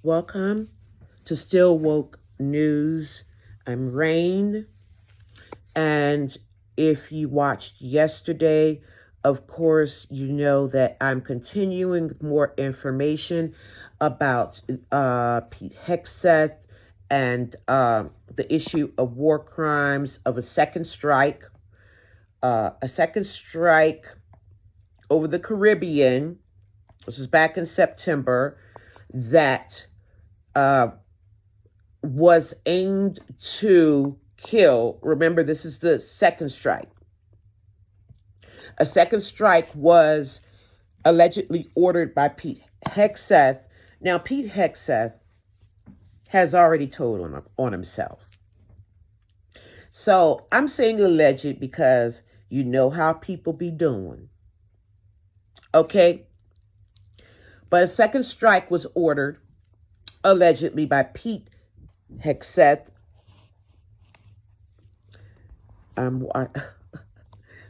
Welcome to Still Woke News. I'm Rain, and if you watched yesterday, of course, you know that I'm continuing with more information about Pete Hegseth and the issue of war crimes of a second strike. A second strike over the Caribbean. This was back in September. That was aimed to kill. Remember, this is the second strike. A second strike was allegedly ordered by Pete Hegseth. Now, Pete Hegseth has already told on himself. So I'm saying alleged because you know how people be doing. Okay? But a second strike was ordered allegedly by Pete Hegseth.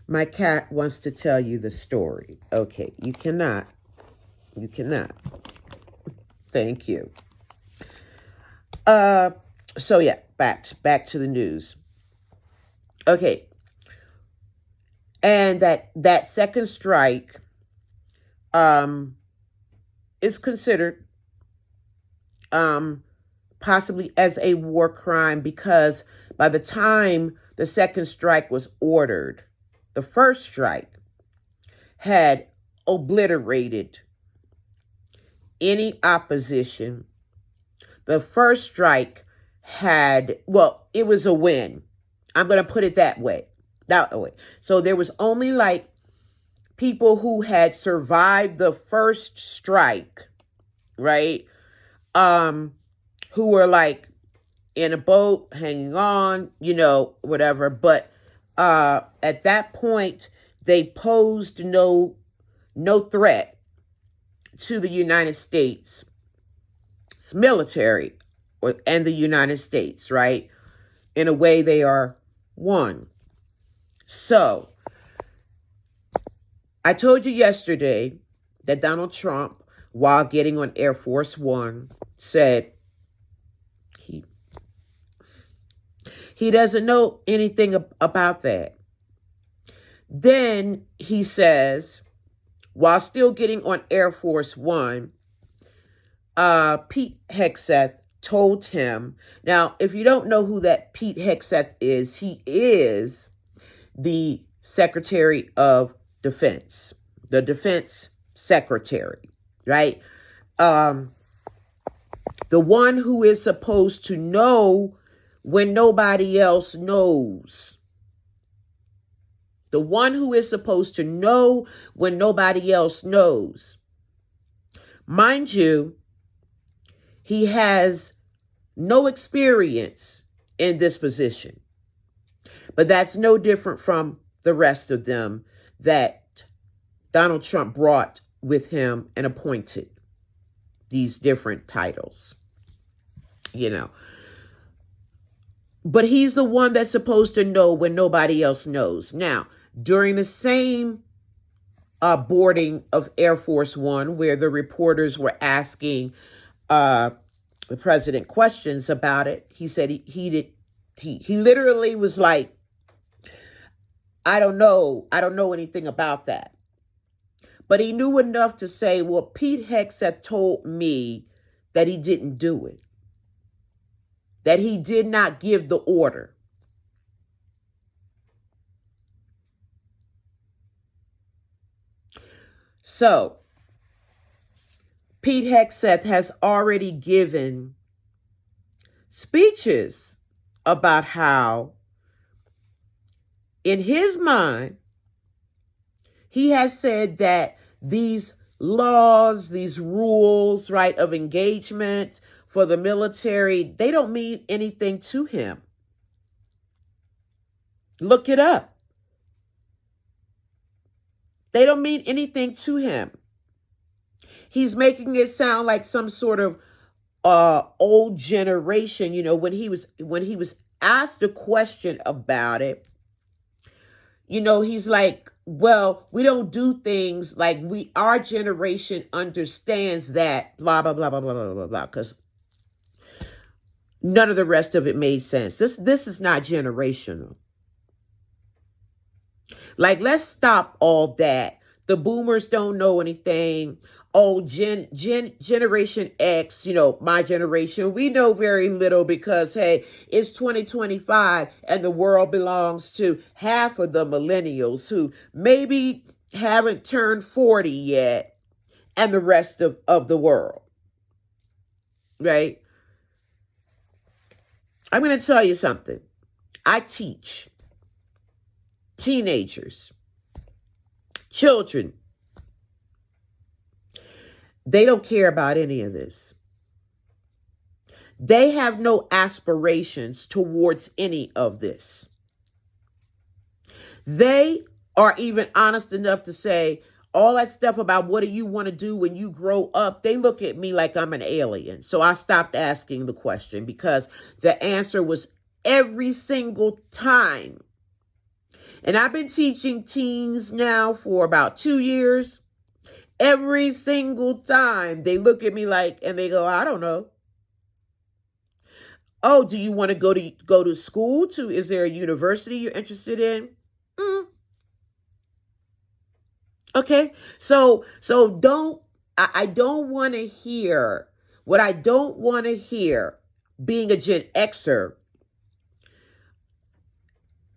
My cat wants to tell you the story. Okay, you cannot. You cannot. Thank you. So yeah, back to the news. Okay. And that second strike is considered possibly as a war crime because by the time the second strike was ordered, the first strike had obliterated any opposition. The first strike it was a win. I'm going to put it that way. So there was only like people who had survived the first strike, right? Who were like in a boat, hanging on, whatever. But at that point, they posed no threat to the United States military and the United States, right? In a way, they are one. So, I told you yesterday that Donald Trump, while getting on Air Force One, said he doesn't know anything about that. Then he says, while still getting on Air Force One, Pete Hegseth told him. Now, if you don't know who that Pete Hegseth is, he is the Secretary of Defense, the Defense Secretary, right? The one who is supposed to know when nobody else knows. The one who is supposed to know when nobody else knows. Mind you, he has no experience in this position. But that's no different from the rest of them that Donald Trump brought with him and appointed these different titles. But he's the one that's supposed to know when nobody else knows. Now, during the same boarding of Air Force One, where the reporters were asking the president questions about it, he said he literally was like, I don't know anything about that. But he knew enough to say, well, Pete Hegseth told me that he didn't do it. That he did not give the order. So, Pete Hegseth has already given speeches about how, in his mind, he has said that these laws, these rules, right, of engagement for the military, they don't mean anything to him. Look it up. They don't mean anything to him. He's making it sound like some sort of old generation. When he was asked a question about it, he's like, well, we don't do things like our generation understands that blah, blah, blah, blah, blah, blah, blah, blah, because none of the rest of it made sense. This is not generational. Like, let's stop all that. The boomers don't know anything. Oh, Generation X, my generation, we know very little because, hey, it's 2025 and the world belongs to half of the millennials who maybe haven't turned 40 yet and the rest of the world, right? I'm going to tell you something. I teach teenagers, children. They don't care about any of this. They have no aspirations towards any of this. They are even honest enough to say all that stuff about what do you want to do when you grow up. They look at me like I'm an alien. So I stopped asking the question because the answer was every single time. And I've been teaching teens now for about 2 years. Every single time they look at me like, and they go, I don't know. Oh, do you want to go to school to? Is there a university you're interested in? Okay. So I don't want to hear what I don't want to hear being a Gen Xer.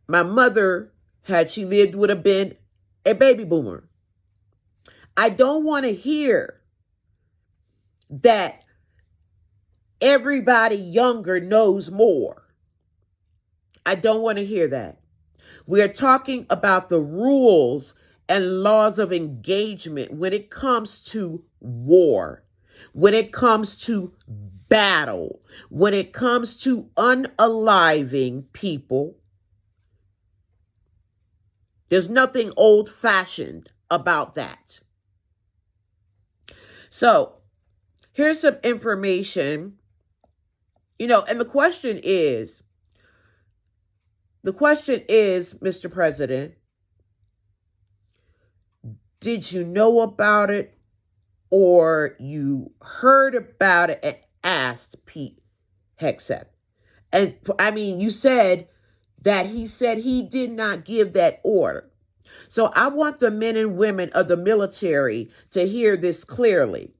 My mother, had she lived, would have been a baby boomer. I don't want to hear that everybody younger knows more. I don't want to hear that. We are talking about the rules and laws of engagement when it comes to war, when it comes to battle, when it comes to unaliving people. There's nothing old-fashioned about that. So here's some information, and the question is, Mr. President, did you know about it or you heard about it and asked Pete Hegseth? And you said that he said he did not give that order. So I want the men and women of the military to hear this clearly,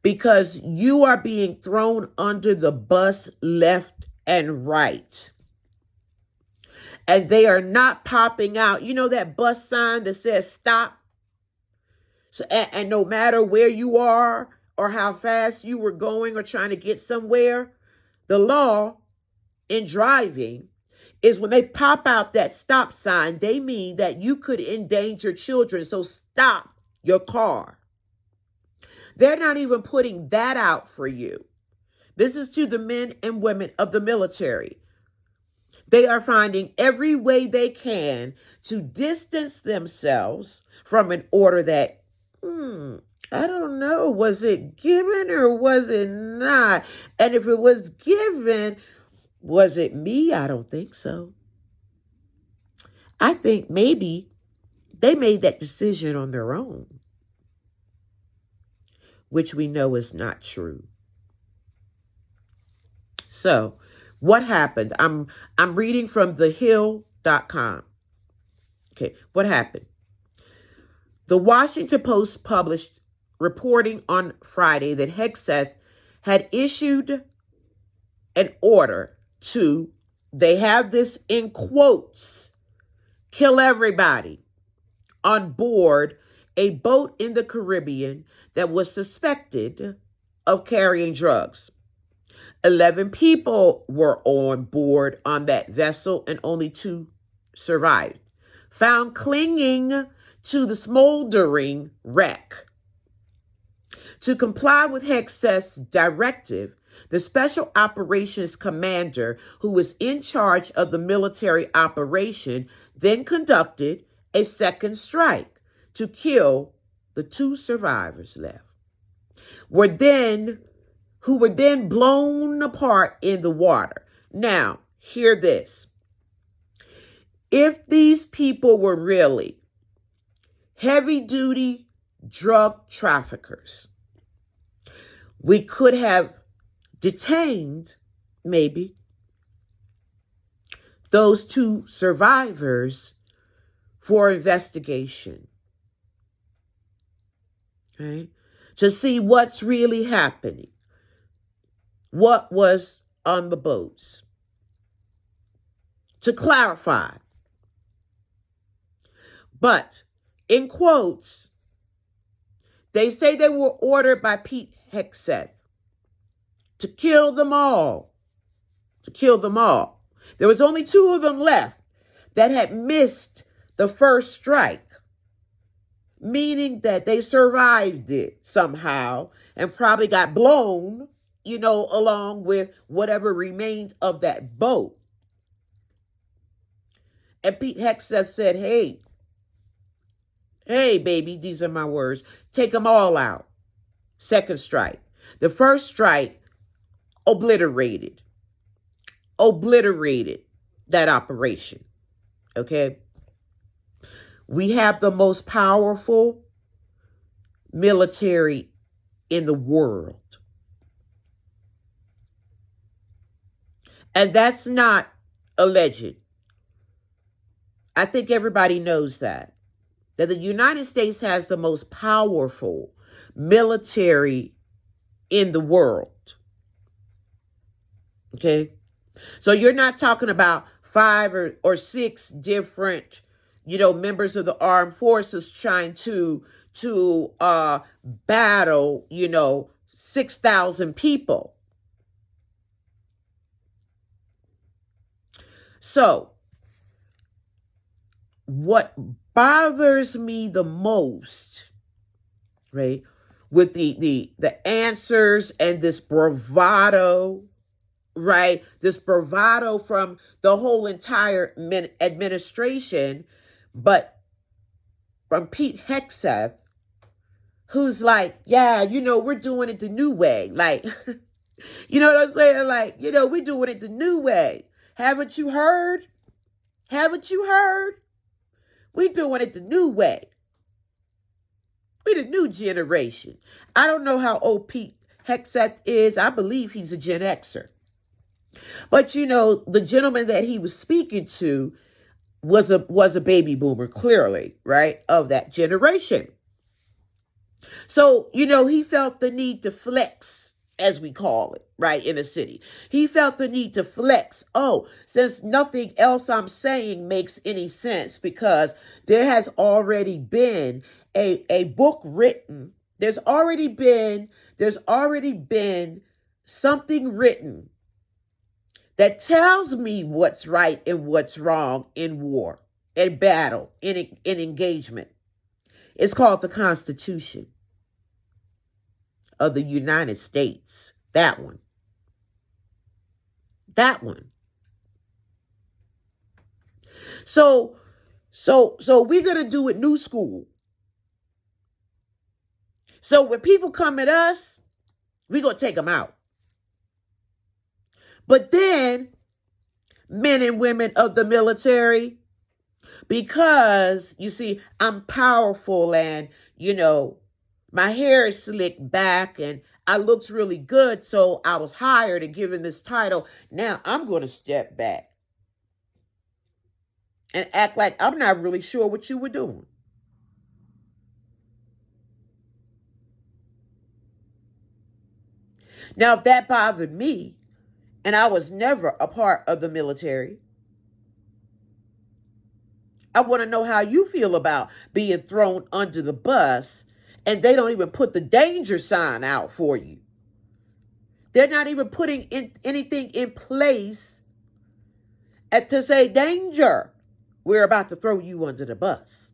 because you are being thrown under the bus left and right. And they are not popping out. That bus sign that says stop? So, and no matter where you are or how fast you were going or trying to get somewhere, the law in driving is when they pop out that stop sign, they mean that you could endanger children. So stop your car. They're not even putting that out for you. This is to the men and women of the military. They are finding every way they can to distance themselves from an order that, I don't know, was it given or was it not? And if it was given, was it me? I don't think so. I think maybe they made that decision on their own, which we know is not true. So what happened? I'm reading from thehill.com. Okay, what happened? The Washington Post published reporting on Friday that Hegseth had issued an order to, they have this in quotes, kill everybody on board a boat in the Caribbean that was suspected of carrying drugs. 11 people were on board on that vessel and only 2 survived, found clinging to the smoldering wreck. To comply with Hegseth's directive, the Special Operations Commander, who was in charge of the military operation, then conducted a second strike to kill the 2 survivors left, who were then blown apart in the water. Now, hear this. If these people were really heavy-duty drug traffickers. We could have detained, maybe, those 2 survivors for investigation, right? To see what's really happening, what was on the boats, to clarify. But, in quotes, they say they were ordered by Pete Hegseth to kill them all. To kill them all. There was only 2 of them left that had missed the first strike, meaning that they survived it somehow and probably got blown, along with whatever remained of that boat. And Pete Hegseth said, hey, baby, these are my words. Take them all out. Second strike. The first strike obliterated that operation. Okay? We have the most powerful military in the world. And that's not alleged. I think everybody knows that the United States has the most powerful military in the world. Okay? So you're not talking about 5 or 6 different, members of the armed forces trying to battle, 6,000 people. So what bothers me the most, right, with the answers and this bravado, right, this bravado from the whole entire administration, but from Pete Hegseth, who's like, yeah, we're doing it the new way. Like, you know what I'm saying? Like, we're doing it the new way. Haven't you heard? Haven't you heard? We're doing it the new way. We're the new generation. I don't know how old Pete Hegseth is. I believe he's a Gen Xer. But, the gentleman that he was speaking to was a baby boomer, clearly, right, of that generation. So, he felt the need to flex, as we call it, right, in the city. He felt the need to flex. Oh, since nothing else I'm saying makes any sense, because there has already been a book written. There's already been something written that tells me what's right and what's wrong in war, in battle, in engagement. It's called the Constitution of the United States. That one. So we're going to do it new school. So when people come at us, we're going to take them out. But then, men and women of the military, because, you see, I'm powerful and, my hair is slicked back and I looked really good, so I was hired and given this title. Now I'm going to step back and act like I'm not really sure what you were doing. Now, if that bothered me, and I was never a part of the military, I want to know how you feel about being thrown under the bus and they don't even put the danger sign out for you. They're not even putting anything in place to say, danger, we're about to throw you under the bus.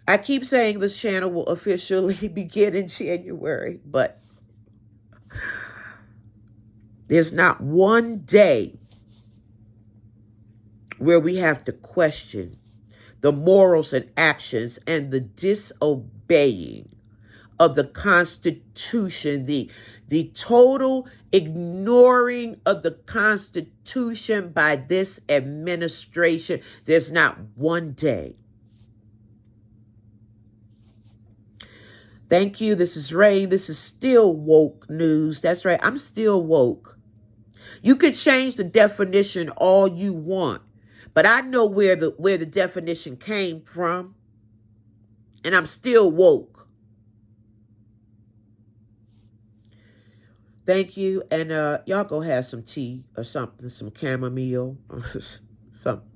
I keep saying this channel will officially begin in January, but there's not one day where we have to question the morals and actions and the disobeying of the Constitution, the total ignoring of the Constitution by this administration. There's not one day. Thank you. This is Rain. This is still woke news. That's right. I'm still woke. You can change the definition all you want, but I know where the definition came from, and I'm still woke. Thank you, and y'all go have some tea or something, some chamomile, something.